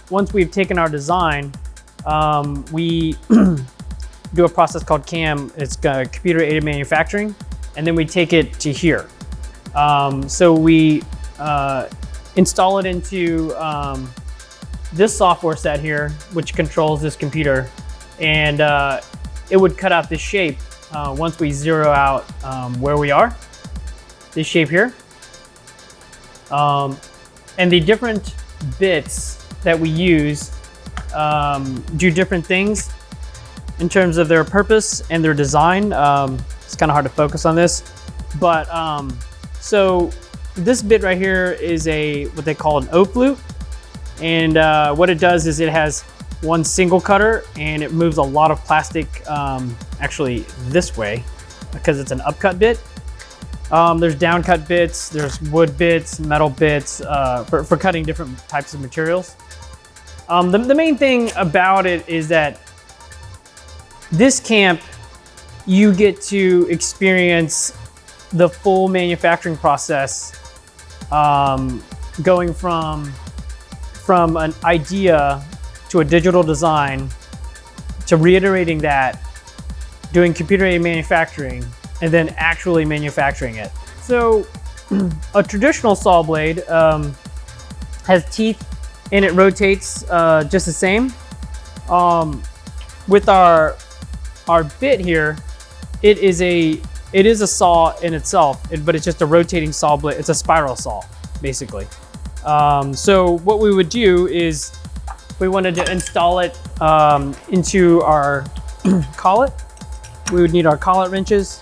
once we've taken our design, we do a process called CAM. It's computer aided manufacturing, and then we take it to here. So we install it into this software set here, which controls this computer, and it would cut out this shape once we zero out where we are, this shape here. And the different bits that we use do different things in terms of their purpose and their design. It's kind of hard to focus on this, but so this bit right here is what they call an O flute, and what it does is it has one single cutter and it moves a lot of plastic actually this way because it's an upcut bit. There's downcut bits, there's wood bits, metal bits for cutting different types of materials. The main thing about it is that this camp, you get to experience the full manufacturing process, going from an idea to a digital design, to reiterating that, doing computer-aided manufacturing, and then actually manufacturing it. So a traditional saw blade has teeth and it rotates just the same. With our bit here, it is a saw in itself, but it's just a rotating saw blade. It's a spiral saw, basically. So what we would do is, if we wanted to install it into our collet, we would need our collet wrenches.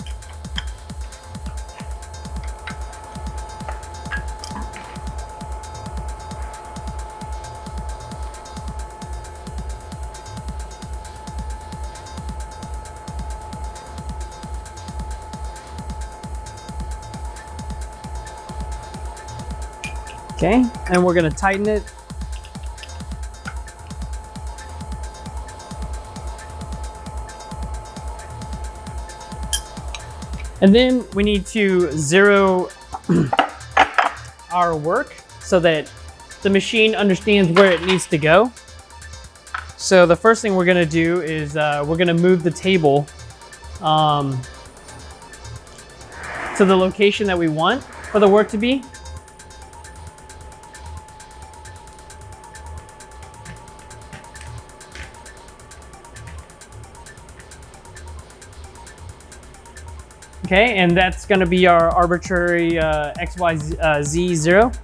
Okay, and we're gonna tighten it. And then we need to zero our work so that the machine understands where it needs to go. So the first thing we're gonna do is we're gonna move the table to the location that we want for the work to be. Okay, and that's going to be our arbitrary XYZ0.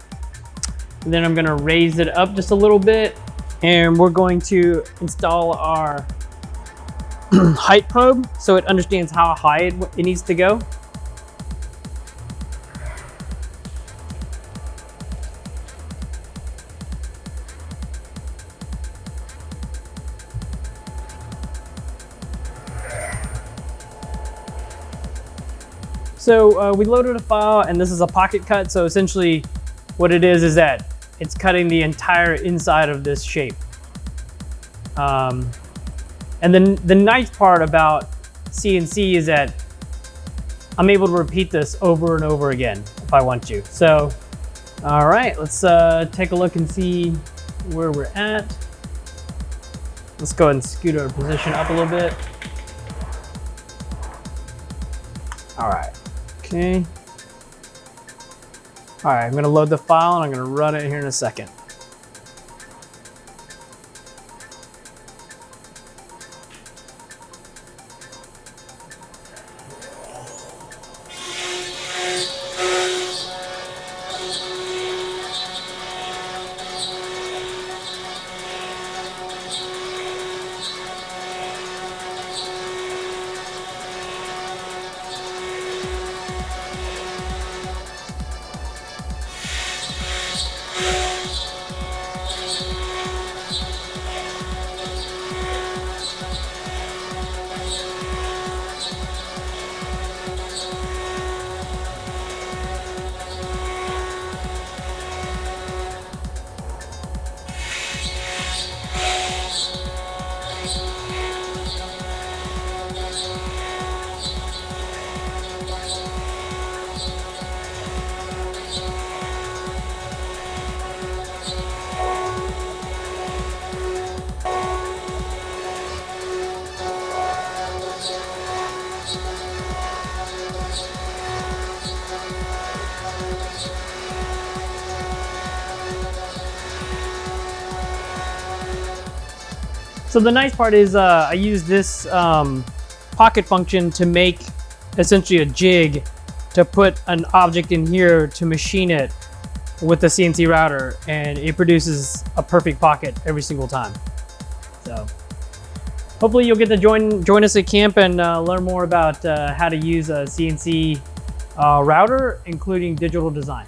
And then I'm going to raise it up just a little bit, and we're going to install our height probe so it understands how high it needs to go. So we loaded a file, and this is a pocket cut. So essentially what it is that it's cutting the entire inside of this shape. And then the nice part about CNC is that I'm able to repeat this over and over again if I want to. So, all right, let's take a look and see where we're at. Let's go ahead and scoot our position up a little bit. All right. Okay. All right, I'm gonna load the file and I'm gonna run it here in a second. So the nice part is I use this pocket function to make essentially a jig to put an object in here to machine it with the CNC router, and it produces a perfect pocket every single time. So hopefully you'll get to join us at camp and learn more about how to use a CNC router, including digital design.